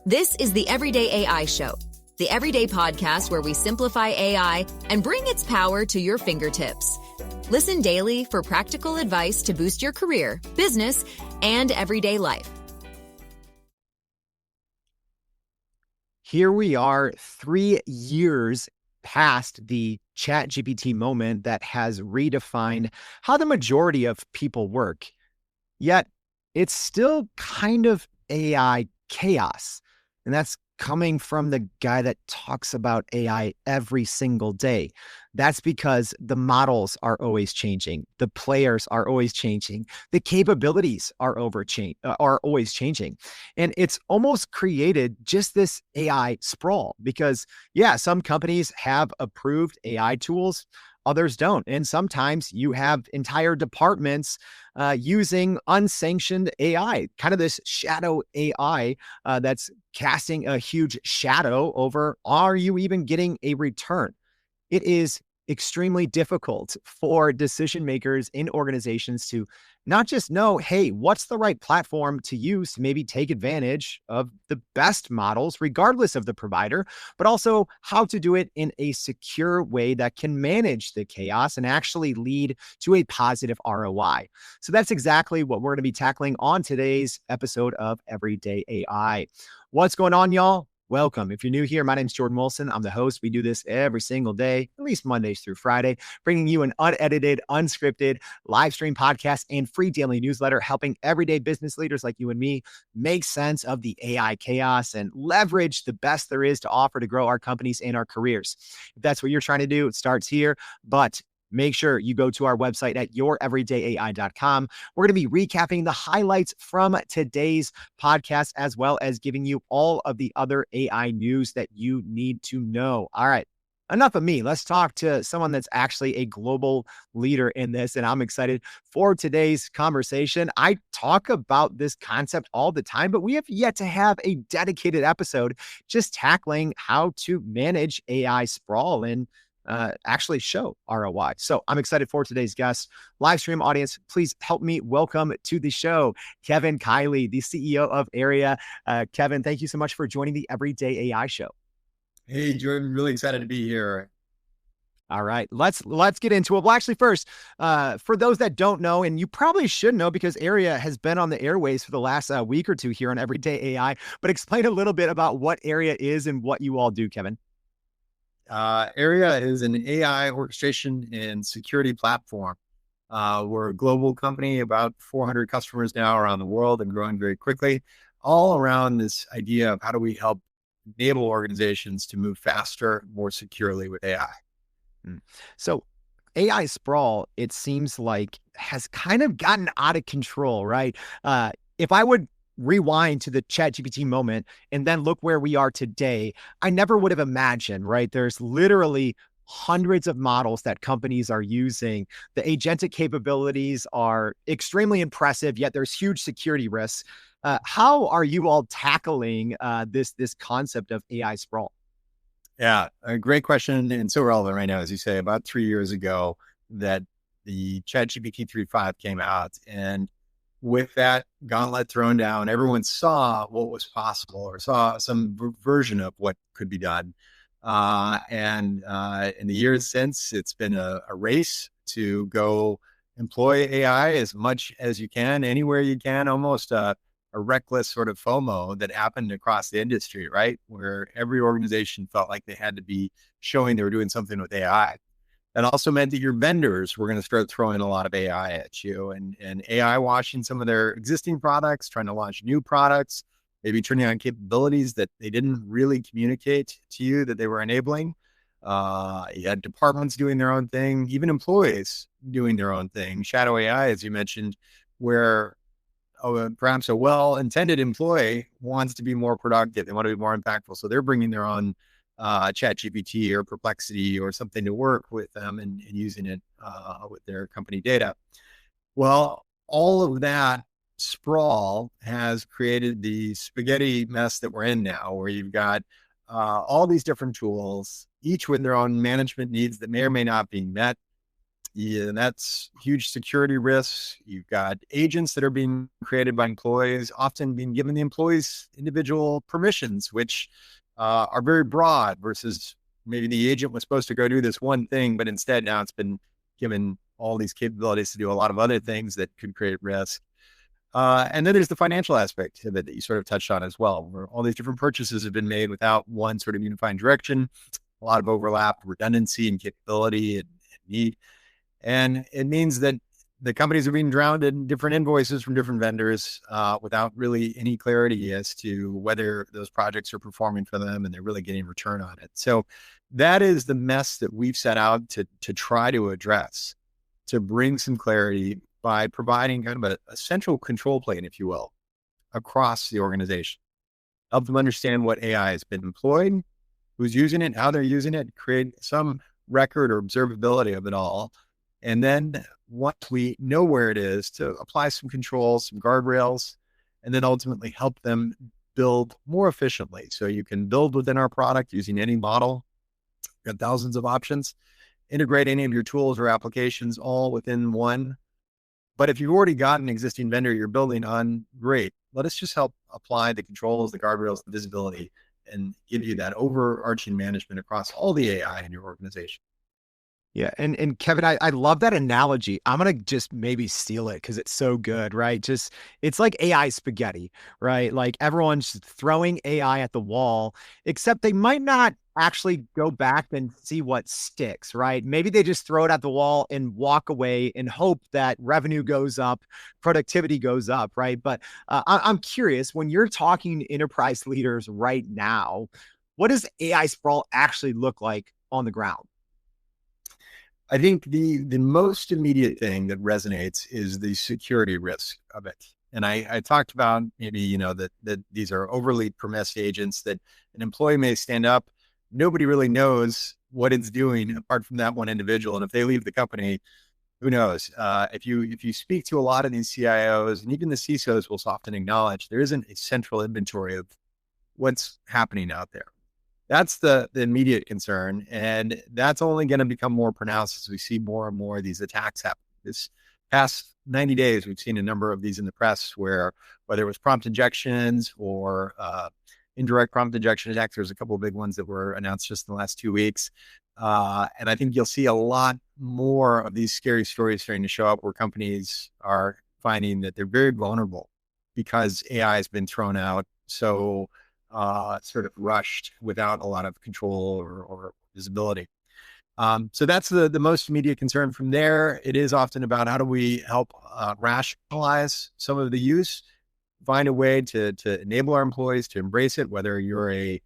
This is the Everyday AI Show, the everyday podcast where we simplify AI and bring its power to your fingertips. Listen daily for practical advice to boost your career, business, and everyday life. Here we are 3 years past the ChatGPT moment that has redefined how the majority of people work. Yet it's still kind of AI chaos. And that's coming from the guy that talks about AI every single day. That's because the models are always changing. The players are always changing. The capabilities are always changing. And it's almost created just this AI sprawl because, some companies have approved AI tools, others don't. And sometimes you have entire departments using unsanctioned AI, kind of this shadow AI that's casting a huge shadow over, are you even getting a return? It is extremely difficult for decision makers in organizations to not just know, hey, what's the right platform to use to maybe take advantage of the best models, regardless of the provider, but also how to do it in a secure way that can manage the chaos and actually lead to a positive ROI. So that's exactly what we're going to be tackling on today's episode of Everyday AI. What's going on, y'all? Welcome. If you're new here, my name's Jordan Wilson. I'm the host. We do this every single day, at least Mondays through Friday, bringing you an unedited, unscripted live stream podcast and free daily newsletter, helping everyday business leaders like you and me make sense of the AI chaos and leverage the best there is to offer to grow our companies and our careers. If that's what you're trying to do, it starts here. But make sure you go to our website at youreverydayai.com. We're going to be recapping the highlights from today's podcast, as well as giving you all of the other AI news that you need to know. All right, enough of me. Let's talk to someone that's actually a global leader in this. And I'm excited for today's conversation. I talk about this concept all the time, but we have yet to have a dedicated episode just tackling how to manage AI sprawl and actually show ROI. So I'm excited for today's guest. Live stream audience, please help me welcome to the show, Kevin Kiley, the CEO of Airia. Kevin, thank you so much for joining the Everyday AI Show. Hey, Jordan, really excited to be here. All right, let's get into it. Well, actually, first, for those that don't know, and you probably should know because Airia has been on the airways for the last week or two here on Everyday AI, but explain a little bit about what Airia is and what you all do, Kevin. Airia is an AI orchestration and security platform. We're a global company, about 400 customers now around the world and growing very quickly, all around this idea of how do we help enable organizations to move faster, more securely with AI. So AI sprawl, it seems like, has kind of gotten out of control, right? If I would rewind to the ChatGPT moment and then look where we are today, I never would have imagined, right? There's literally hundreds of models that companies are using. The agentic capabilities are extremely impressive, yet there's huge security risks. How are you all tackling this concept of AI sprawl? Yeah, a great question, and so relevant right now, as you say. About 3 years ago, that the ChatGPT 3.5 came out, and with that gauntlet thrown down, everyone saw what was possible or saw some version of what could be done. And in the years since, it's been a race to go employ AI as much as you can, anywhere you can, almost a reckless sort of FOMO that happened across the industry, right? Where every organization felt like they had to be showing they were doing something with AI. That also meant that your vendors were going to start throwing a lot of AI at you and AI washing some of their existing products, trying to launch new products, maybe turning on capabilities that they didn't really communicate to you that they were enabling. You had departments doing their own thing, even employees doing their own thing. Shadow AI, as you mentioned, where perhaps a well-intended employee wants to be more productive. They want to be more impactful. So they're bringing their own ChatGPT or Perplexity or something to work with them and using it with their company data. Well, all of that sprawl has created the spaghetti mess that we're in now, where you've got all these different tools, each with their own management needs that may or may not be met. Yeah, and that's huge security risks. You've got agents that are being created by employees, often being given the employees individual permissions, which are very broad versus maybe the agent was supposed to go do this one thing, but instead now it's been given all these capabilities to do a lot of other things that could create risk. And then there's the financial aspect of it that you sort of touched on as well, where all these different purchases have been made without one sort of unifying direction, a lot of overlap, redundancy, and capability and need. And it means that the companies are being drowned in different invoices from different vendors without really any clarity as to whether those projects are performing for them and they're really getting return on it. So that is the mess that we've set out to try to address, to bring some clarity by providing kind of a central control plane, if you will, across the organization. Help them understand what AI has been employed, who's using it, how they're using it, create some record or observability of it all. And then once we know where it is, to apply some controls, some guardrails, and then ultimately help them build more efficiently. So you can build within our product using any model. We've got thousands of options. Integrate any of your tools or applications all within one. But if you've already got an existing vendor you're building on, great. Let us just help apply the controls, the guardrails, the visibility, and give you that overarching management across all the AI in your organization. Yeah. And Kevin, I love that analogy. I'm going to just maybe steal it because it's so good, right? Just, it's like AI spaghetti, right? Like everyone's throwing AI at the wall, except they might not actually go back and see what sticks, right? Maybe they just throw it at the wall and walk away and hope that revenue goes up, productivity goes up, right? But I'm curious, when you're talking to enterprise leaders right now, what does AI sprawl actually look like on the ground? I think the most immediate thing that resonates is the security risk of it. And I talked about maybe, that these are overly permissive agents that an employee may stand up. Nobody really knows what it's doing apart from that one individual. And if they leave the company, who knows? If you speak to a lot of these CIOs and even the CISOs will often acknowledge there isn't a central inventory of what's happening out there. That's the immediate concern. And that's only going to become more pronounced as we see more and more of these attacks happen. This past 90 days, we've seen a number of these in the press where, whether it was prompt injections or indirect prompt injection attacks, there's a couple of big ones that were announced just in the last 2 weeks. And I think you'll see a lot more of these scary stories starting to show up where companies are finding that they're very vulnerable because AI has been thrown out. So sort of rushed without a lot of control or visibility. So that's the most immediate concern. From there, it is often about how do we help rationalize some of the use, find a way to enable our employees to embrace it, whether you're a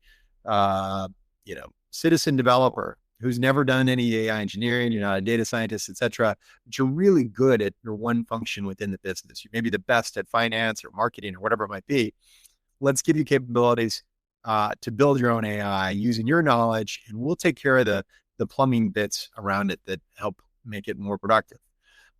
citizen developer who's never done any AI engineering, you're not a data scientist, et cetera, but you're really good at your one function within the business. You may be the best at finance or marketing or whatever it might be. Let's give you capabilities to build your own AI using your knowledge, and we'll take care of the plumbing bits around it that help make it more productive.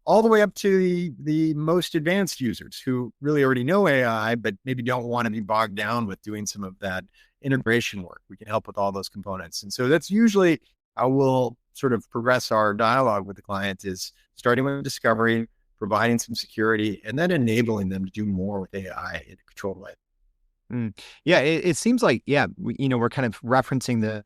All the way up to the most advanced users who really already know AI, but maybe don't want to be bogged down with doing some of that integration work. We can help with all those components. And so that's usually how we'll sort of progress our dialogue with the client, is starting with discovery, providing some security, and then enabling them to do more with AI in a controlled way. Yeah, it seems like, we're kind of referencing the,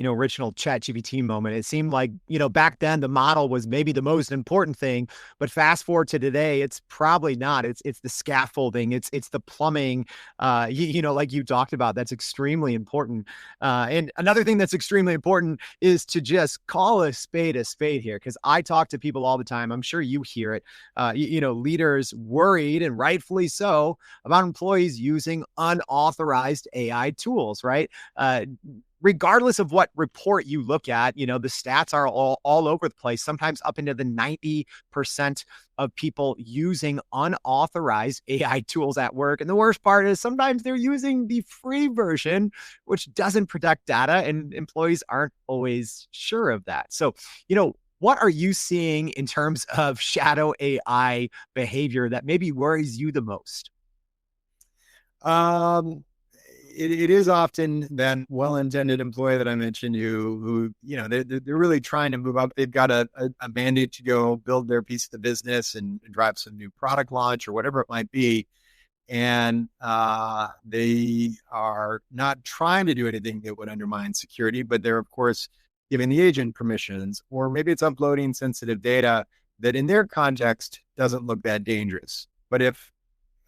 original ChatGPT moment. It seemed like, back then the model was maybe the most important thing, but fast forward to today, it's probably not. It's the scaffolding, it's the plumbing, like you talked about, that's extremely important. And another thing that's extremely important is to just call a spade here, because I talk to people all the time. I'm sure you hear it. Leaders worried, and rightfully so, about employees using unauthorized AI tools, right? Regardless of what report you look at, the stats are all over the place, sometimes up into the 90% of people using unauthorized AI tools at work. And the worst part is sometimes they're using the free version, which doesn't protect data, and employees aren't always sure of that. So, what are you seeing in terms of shadow AI behavior that maybe worries you the most? it is often that well-intended employee that I mentioned who they're really trying to move up. They've got a mandate to go build their piece of the business and drive some new product launch or whatever it might be. And they are not trying to do anything that would undermine security, but they're, of course, giving the agent permissions, or maybe it's uploading sensitive data that in their context doesn't look that dangerous. But if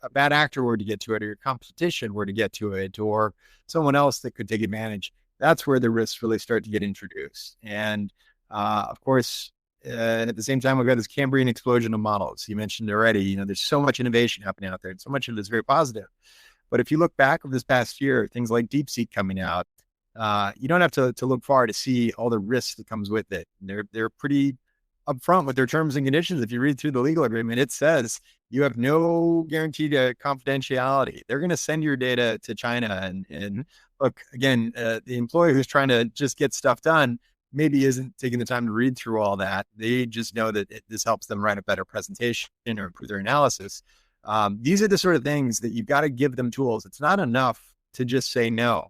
a bad actor were to get to it, or your competition were to get to it, or someone else that could take advantage, that's where the risks really start to get introduced. And of course, at the same time, we've got this Cambrian explosion of models. You mentioned already, there's so much innovation happening out there, and so much of it is very positive. But if you look back over this past year, things like DeepSeek coming out, you don't have to look far to see all the risks that comes with it. They're pretty upfront with their terms and conditions. If you read through the legal agreement, it says you have no guarantee to confidentiality. They're going to send your data to China. And look, again, the employee who's trying to just get stuff done maybe isn't taking the time to read through all that. They just know that this helps them write a better presentation or improve their analysis. These are the sort of things that you've got to give them tools. It's not enough to just say no.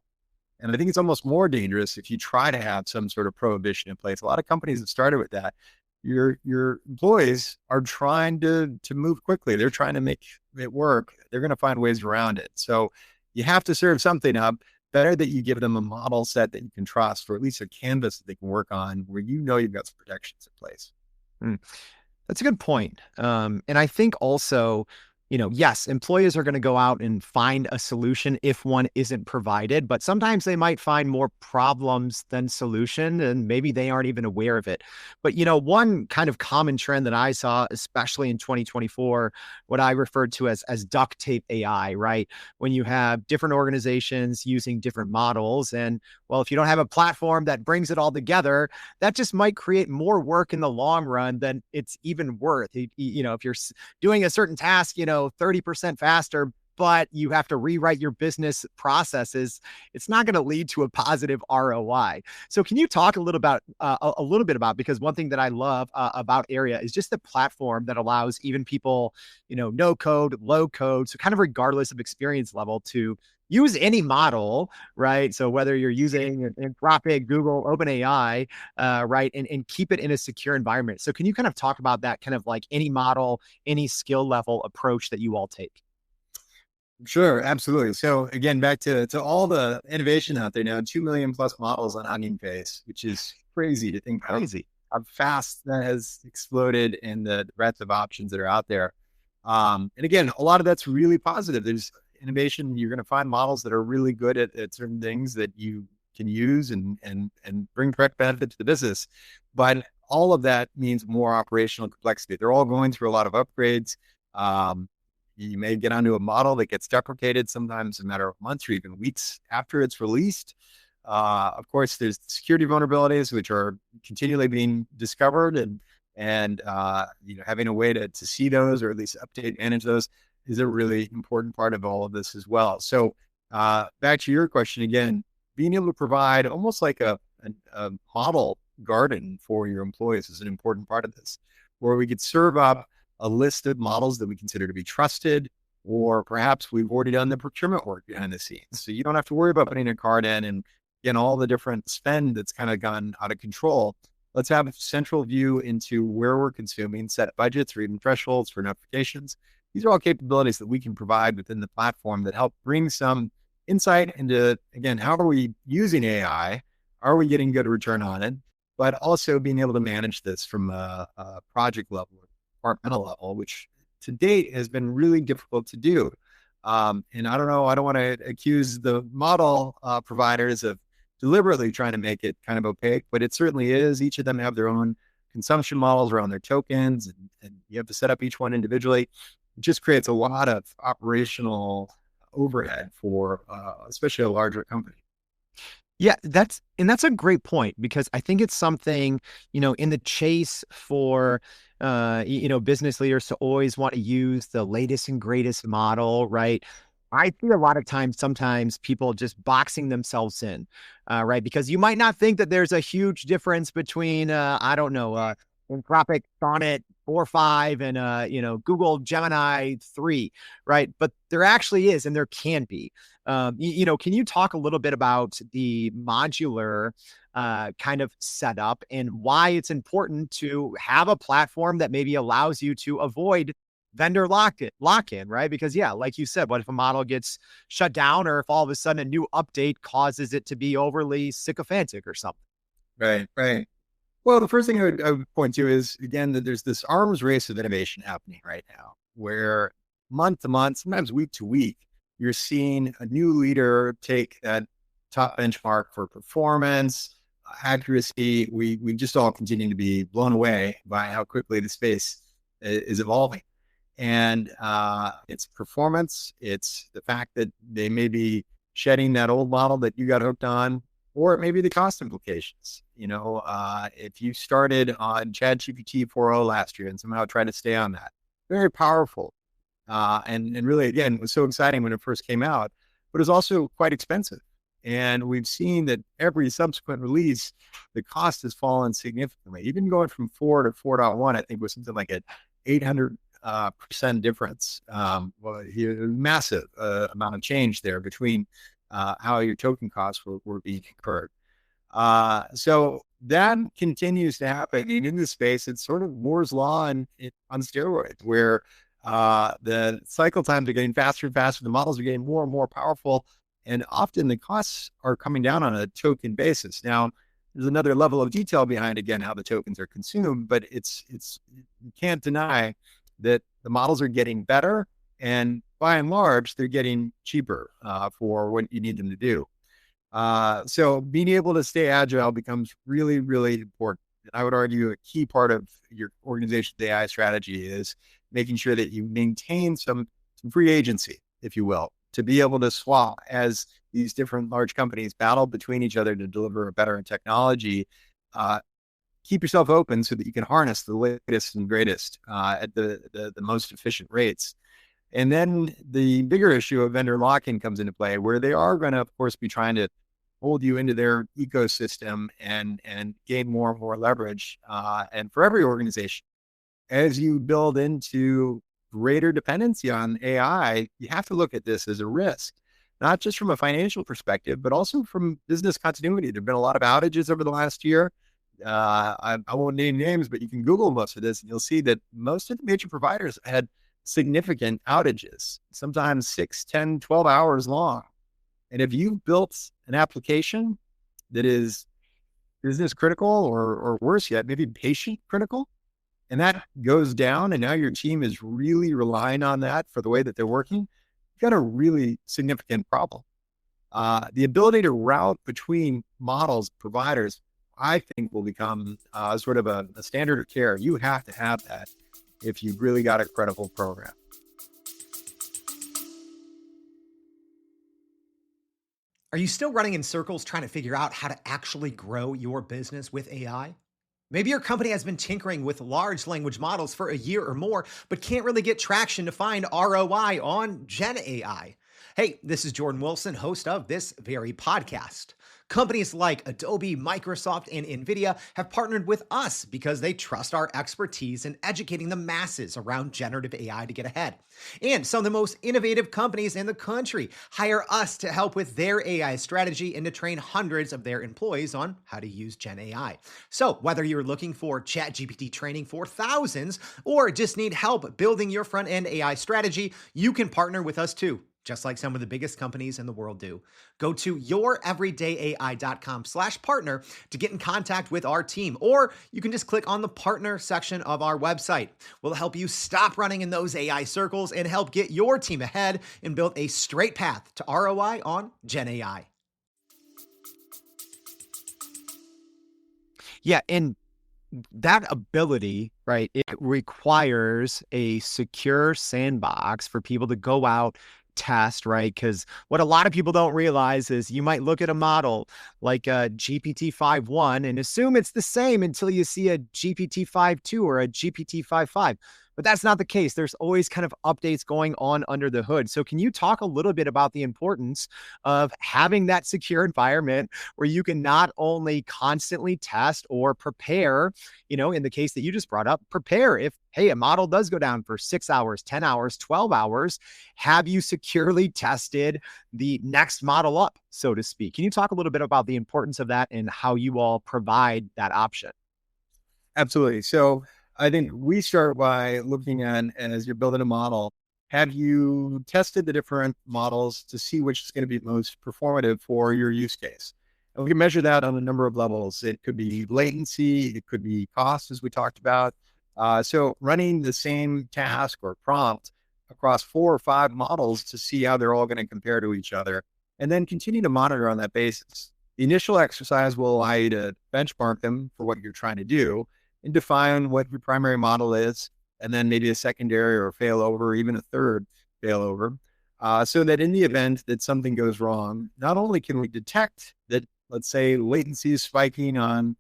And I think it's almost more dangerous if you try to have some sort of prohibition in place. A lot of companies have started with that. Your employees are trying to move quickly. They're trying to make it work. They're going to find ways around it. So you have to serve something up. Better that you give them a model set that you can trust, or at least a canvas that they can work on where you've got some protections in place. That's a good point. And I think also, yes, employers are going to go out and find a solution if one isn't provided, but sometimes they might find more problems than solution, and maybe they aren't even aware of it. But, one kind of common trend that I saw, especially in 2024, what I referred to as duct tape AI, right? When you have different organizations using different models, and well, if you don't have a platform that brings it all together, that just might create more work in the long run than it's even worth. If you're doing a certain task, 30% faster, but you have to rewrite your business processes, it's not going to lead to a positive ROI. So can you talk a little bit about, because one thing that I love about Airia is just the platform that allows even people, no code, low code, so kind of regardless of experience level, to use any model, right? So whether you're using Anthropic, Google, OpenAI, right, and keep it in a secure environment. So can you kind of talk about that kind of like any model, any skill level approach that you all take? Sure, absolutely. So again, back to all the innovation out there now, 2 million plus models on Hugging Face, which is crazy to think about how fast that has exploded and the breadth of options that are out there. And again, a lot of that's really positive. There's innovation. You're going to find models that are really good at certain things that you can use and bring direct benefit to the business. But all of that means more operational complexity. They're all going through a lot of upgrades. You may get onto a model that gets deprecated sometimes in a matter of months or even weeks after it's released. Of course, there's security vulnerabilities, which are continually being discovered, and having a way to see those, or at least update, manage those, is a really important part of all of this as well. So back to your question again, being able to provide almost like a model garden for your employees is an important part of this, where we could serve up a list of models that we consider to be trusted, or perhaps we've already done the procurement work behind the scenes. So you don't have to worry about putting a card in and all the different spend that's kind of gone out of control. Let's have a central view into where we're consuming, set budgets or even thresholds for notifications. These are all capabilities that we can provide within the platform that help bring some insight into, again, how are we using AI? Are we getting good return on it? But also being able to manage this from a project level, departmental level, which to date has been really difficult to do. And I don't want to accuse the model providers of deliberately trying to make it kind of opaque, but it certainly is. Each of them have their own consumption models around their tokens, and you have to set up each one individually. It just creates a lot of operational overhead for especially a larger company. Yeah, that's a great point, because I think it's something, in the chase for, business leaders to always want to use the latest and greatest model, right? I see a lot of times, sometimes people just boxing themselves in, right? Because you might not think that there's a huge difference between, Anthropic Sonnet 4.5 and Google Gemini 3, right? But there actually is, and there can be. Can you talk a little bit about the modular kind of setup and why it's important to have a platform that maybe allows you to avoid vendor lock in, right? Because yeah, like you said, what if a model gets shut down, or if all of a sudden a new update causes it to be overly sycophantic or something? Right, right. Well, the first thing I would point to is, again, that there's this arms race of innovation happening right now, where month to month, sometimes week to week, you're seeing a new leader take that top benchmark for performance, accuracy. We just all continue to be blown away by how quickly the space is evolving. And it's performance. It's the fact that they may be shedding that old model that you got hooked on, or it may be the cost implications. If you started on ChatGPT 4.0 last year and somehow tried to stay on that, very powerful. And really, again, it was so exciting when it first came out, but it's also quite expensive. And we've seen that every subsequent release, the cost has fallen significantly. Even going from 4 to 4.1, I think was something like an 800% difference. Massive amount of change there between how your token costs were being incurred. So that continues to happen in this space. It's sort of Moore's law on steroids, where the cycle times are getting faster and faster. The models are getting more and more powerful, and often the costs are coming down on a token basis. Now, there's another level of detail behind, again, how the tokens are consumed, but it's you can't deny that the models are getting better, and by and large, they're getting cheaper for what you need them to do. So being able to stay agile becomes really, really important. And I would argue a key part of your organization's AI strategy is making sure that you maintain some free agency, if you will, to be able to swap as these different large companies battle between each other to deliver a better technology. Keep yourself open so that you can harness the latest and greatest at the most efficient rates. And then the bigger issue of vendor lock-in comes into play, where they are going to, of course, be trying to hold you into their ecosystem and gain more and more leverage. And for every organization, as you build into greater dependency on AI, you have to look at this as a risk, not just from a financial perspective, but also from business continuity. There have been a lot of outages over the last year. I won't name names, but you can Google most of this and you'll see that most of the major providers had significant outages, sometimes 6, 10, 12 hours long. And if you've built an application that is business critical, or worse yet, maybe patient critical, and that goes down, and now your team is really relying on that for the way that they're working, you've got a really significant problem. The ability to route between models, providers, I think will become sort of a standard of care. You have to have that if you've really got a credible program. Are you still running in circles trying to figure out how to actually grow your business with AI? Maybe your company has been tinkering with large language models for a year or more, but can't really get traction to find ROI on Gen AI. Hey, this is Jordan Wilson, host of this very podcast. Companies like Adobe, Microsoft, and NVIDIA have partnered with us because they trust our expertise in educating the masses around generative AI to get ahead. And some of the most innovative companies in the country hire us to help with their AI strategy and to train hundreds of their employees on how to use Gen AI. So whether you're looking for ChatGPT training for thousands or just need help building your front-end AI strategy, you can partner with us too, just like some of the biggest companies in the world do. Go to youreverydayai.com/partner to get in contact with our team, or you can just click on the partner section of our website. We'll help you stop running in those AI circles and help get your team ahead and build a straight path to ROI on Gen AI. Yeah, and that ability, right, it requires a secure sandbox for people to go out, test, right? Because what a lot of people don't realize is you might look at a model like a GPT 5.1 and assume it's the same until you see a GPT 5.2 or a GPT 5.5. but that's not the case. There's always kind of updates going on under the hood. So can you talk a little bit about the importance of having that secure environment where you can not only constantly test or prepare, in the case that you just brought up, prepare if, hey, a model does go down for 6 hours, 10 hours, 12 hours, have you securely tested the next model up, so to speak? Can you talk a little bit about the importance of that and how you all provide that option? Absolutely. So I think we start by looking at, as you're building a model, have you tested the different models to see which is going to be most performative for your use case? And we can measure that on a number of levels. It could be latency, it could be cost, as we talked about. So running the same task or prompt across 4 or 5 models to see how they're all going to compare to each other, and then continue to monitor on that basis. The initial exercise will allow you to benchmark them for what you're trying to do and define what your primary model is, and then maybe a secondary or failover, or even a third failover, so that in the event that something goes wrong, not only can we detect that, let's say, latency is spiking on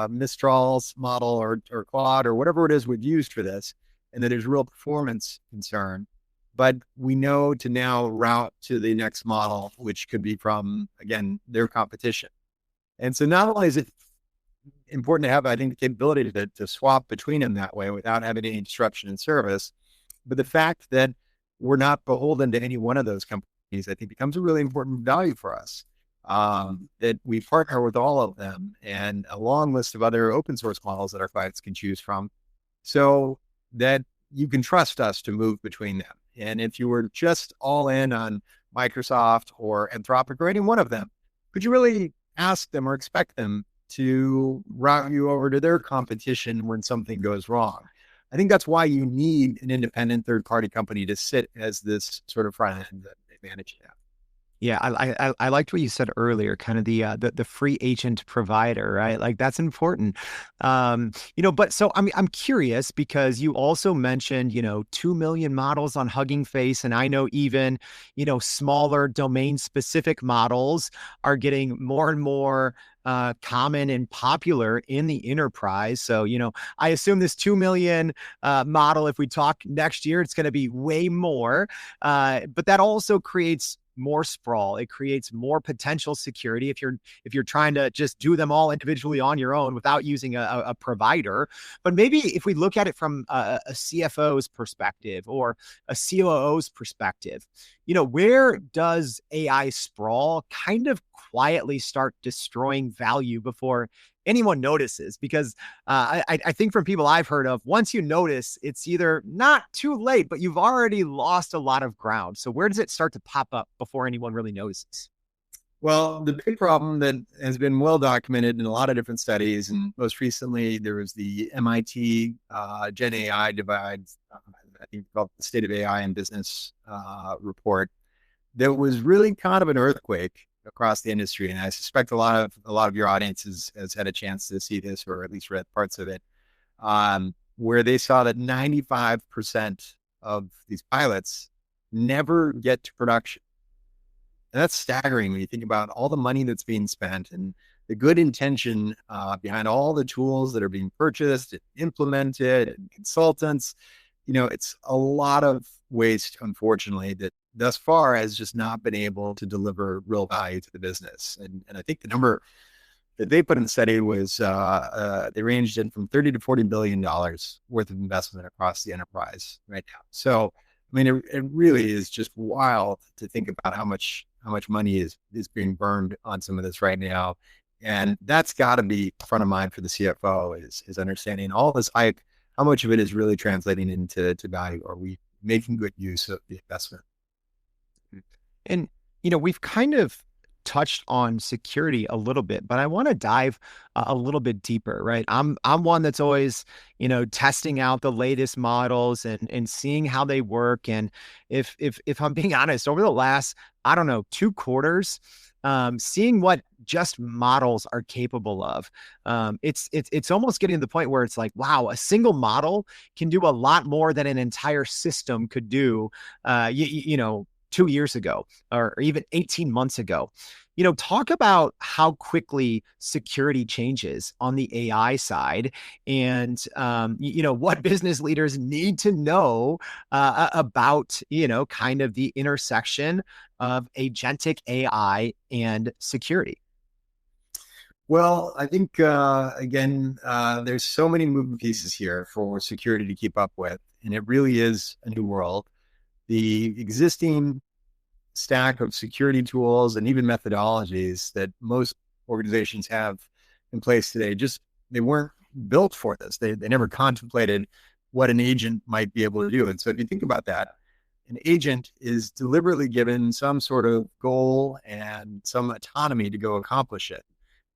Mistral's model or Claude or whatever it is we've used for this, and that there's real performance concern, but we know to now route to the next model, which could be from, again, their competition. And so not only is it important to have, I think, the capability to swap between them that way without having any disruption in service, but the fact that we're not beholden to any one of those companies, I think, becomes a really important value for us. That we partner with all of them and a long list of other open source models that our clients can choose from, so that you can trust us to move between them. And if you were just all in on Microsoft or Anthropic or any one of them, could you really ask them or expect them to route you over to their competition when something goes wrong? I think that's why you need an independent third-party company to sit as this sort of front end that they manage that. Yeah, I liked what you said earlier, kind of the free agent provider, right? Like that's important. But so I'm curious because you also mentioned, 2 million models on Hugging Face, and I know even, smaller domain specific models are getting more and more common and popular in the enterprise. So, I assume this 2 million model, if we talk next year, it's going to be way more. But that also creates more sprawl. It creates more potential security if you're trying to just do them all individually on your own without using a provider. But maybe if we look at it from a CFO's perspective or a COO's perspective, where does AI sprawl kind of quietly start destroying value before anyone notices? Because I think from people I've heard of, once you notice, it's either not too late, but you've already lost a lot of ground. So where does it start to pop up before anyone really notices? Well, the big problem that has been well documented in a lot of different studies, and most recently there was the MIT Gen AI divide, I think called the State of AI in Business report, that was really kind of an earthquake across the industry. And I suspect a lot of your audience has had a chance to see this, or at least read parts of it, where they saw that 95% of these pilots never get to production. And that's staggering when you think about all the money that's being spent and the good intention behind all the tools that are being purchased and implemented and consultants. It's a lot of waste, unfortunately, that thus far has just not been able to deliver real value to the business. And I think the number that they put in the study was they ranged in from $30 to $40 billion worth of investment across the enterprise right now. So, it really is just wild to think about how much money is being burned on some of this right now. And that's got to be front of mind for the CFO is understanding all this hype, how much of it is really translating into value. Are we making good use of the investment? And, we've kind of touched on security a little bit, but I want to dive a little bit deeper, right? I'm one that's always, testing out the latest models and seeing how they work. And if I'm being honest, over the last, I don't know, 2 quarters, seeing what just models are capable of, it's almost getting to the point where it's like, wow, a single model can do a lot more than an entire system could do. 2 years ago or even 18 months ago. Talk about how quickly security changes on the AI side, and what business leaders need to know about kind of the intersection of agentic AI and security. Well, I think, again, there's so many moving pieces here for security to keep up with, and it really is a new world. The existing stack of security tools and even methodologies that most organizations have in place today, they weren't built for this. They never contemplated what an agent might be able to do. And so if you think about that, an agent is deliberately given some sort of goal and some autonomy to go accomplish it.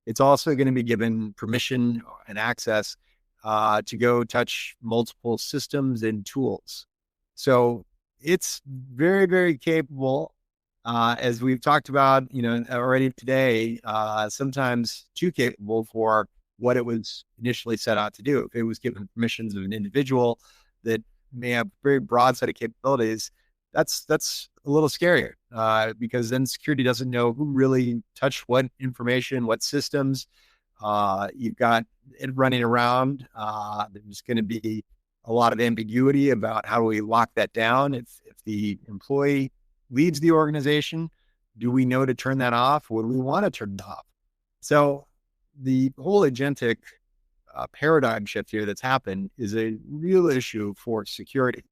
It's also going to be given permission and access to go touch multiple systems and tools. So it's very, very capable. As we've talked about, already today, sometimes too capable for what it was initially set out to do. If it was given permissions of an individual that may have a very broad set of capabilities, that's a little scarier because then security doesn't know who really touched what information, what systems. You've got it running around. There's going to be a lot of ambiguity about how do we lock that down. If the employee leads the organization, do we know to turn that off? Or do we want to turn it off? So the whole agentic paradigm shift here that's happened is a real issue for security.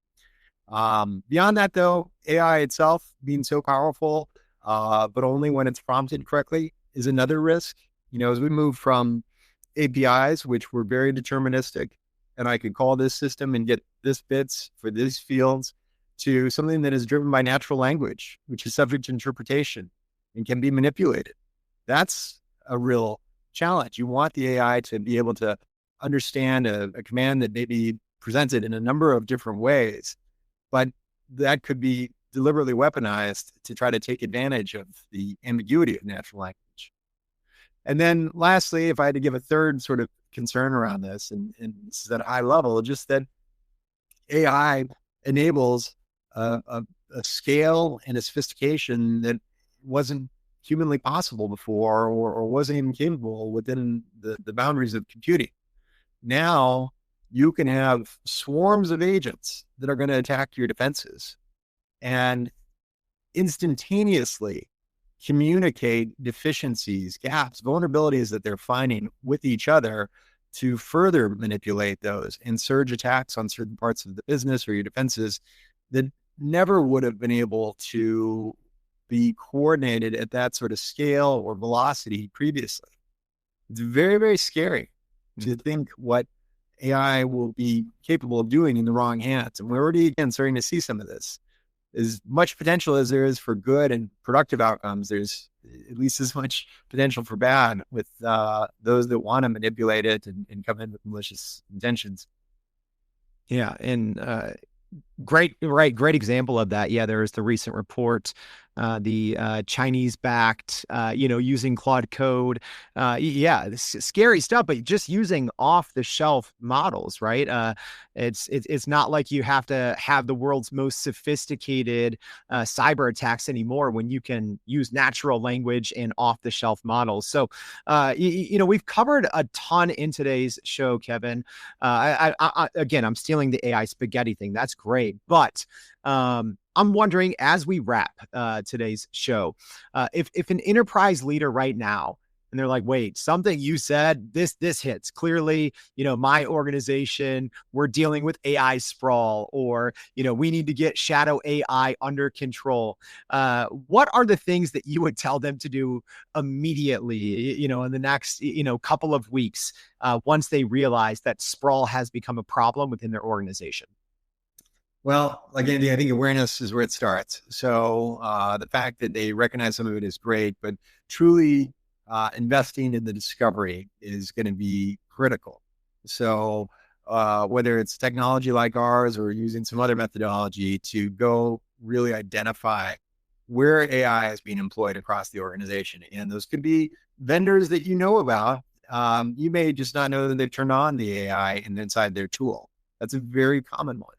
Beyond that, though, AI itself being so powerful, but only when it's prompted correctly, is another risk. As we move from APIs, which were very deterministic, and I could call this system and get this bits for these fields, to something that is driven by natural language, which is subject to interpretation and can be manipulated. That's a real challenge. You want the AI to be able to understand a command that may be presented in a number of different ways, but that could be deliberately weaponized to try to take advantage of the ambiguity of natural language. And then lastly, if I had to give a third sort of concern around this, and this is at a high level, just that AI enables a scale and a sophistication that wasn't humanly possible before, or wasn't even capable within the boundaries of computing. Now you can have swarms of agents that are going to attack your defenses and instantaneously communicate deficiencies, gaps, vulnerabilities that they're finding with each other to further manipulate those and surge attacks on certain parts of the business or your defenses that never would have been able to be coordinated at that sort of scale or velocity previously. It's very, very scary to think what AI will be capable of doing in the wrong hands. And we're already, again, starting to see some of this. As much potential as there is for good and productive outcomes, there's at least as much potential for bad with those that want to manipulate it and come in with malicious intentions. Yeah. And great example of that. Yeah, there was the recent report, the Chinese backed, using Claude Code. Yeah, this is scary stuff, but just using off the shelf models, right? It's not like you have to have the world's most sophisticated cyber attacks anymore when you can use natural language and off the shelf models. So, we've covered a ton in today's show, Kevin. Again, I'm stealing the AI spaghetti thing. That's great. But I'm wondering, as we wrap today's show, if an enterprise leader right now, and they're like, wait, something you said, this hits. Clearly, my organization, we're dealing with AI sprawl, or, we need to get shadow AI under control. What are the things that you would tell them to do immediately, in the next, couple of weeks, once they realize that sprawl has become a problem within their organization? Well, again, I think awareness is where it starts. So the fact that they recognize some of it is great, but truly investing in the discovery is going to be critical. So whether it's technology like ours or using some other methodology to go really identify where AI is being employed across the organization. And those could be vendors that you know about. You may just not know that they've turned on the AI inside their tool. That's a very common one.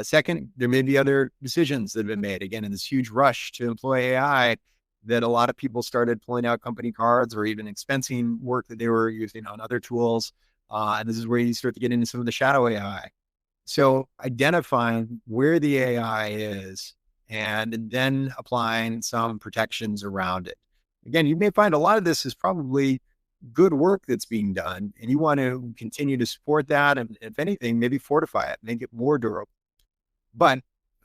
Second, there may be other decisions that have been made. Again, in this huge rush to employ AI, that a lot of people started pulling out company cards or even expensing work that they were using on other tools. And this is where you start to get into some of the shadow AI. So identifying where the AI is and then applying some protections around it. Again, you may find a lot of this is probably good work that's being done, and you want to continue to support that. And if anything, maybe fortify it, make it more durable. But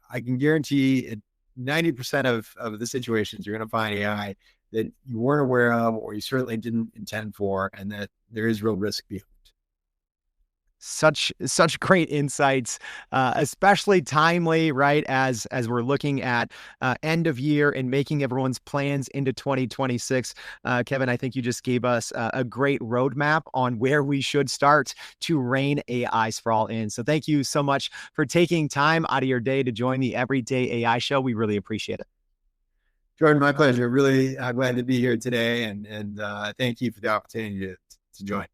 I can guarantee it 90% of the situations, you're going to find AI that you weren't aware of, or you certainly didn't intend for, and that there is real risk behind. Such great insights, especially timely, right? As we're looking at end of year and making everyone's plans into 2026. Kevin, I think you just gave us a great roadmap on where we should start to rein AI sprawl in. So thank you so much for taking time out of your day to join the Everyday AI Show. We really appreciate it. Jordan, my pleasure. Really glad to be here today, and thank you for the opportunity to join.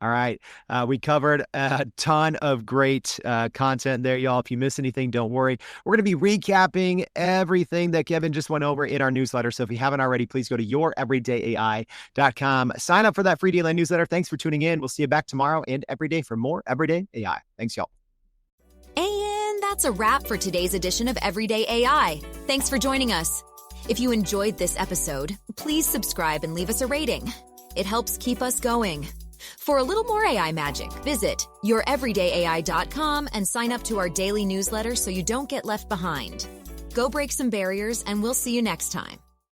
All right. We covered a ton of great content there, y'all. If you miss anything, don't worry. We're going to be recapping everything that Kevin just went over in our newsletter. So if you haven't already, please go to youreverydayai.com. Sign up for that free daily newsletter. Thanks for tuning in. We'll see you back tomorrow and every day for more Everyday AI. Thanks, y'all. And that's a wrap for today's edition of Everyday AI. Thanks for joining us. If you enjoyed this episode, please subscribe and leave us a rating. It helps keep us going. For a little more AI magic, visit youreverydayai.com and sign up to our daily newsletter so you don't get left behind. Go break some barriers, and we'll see you next time.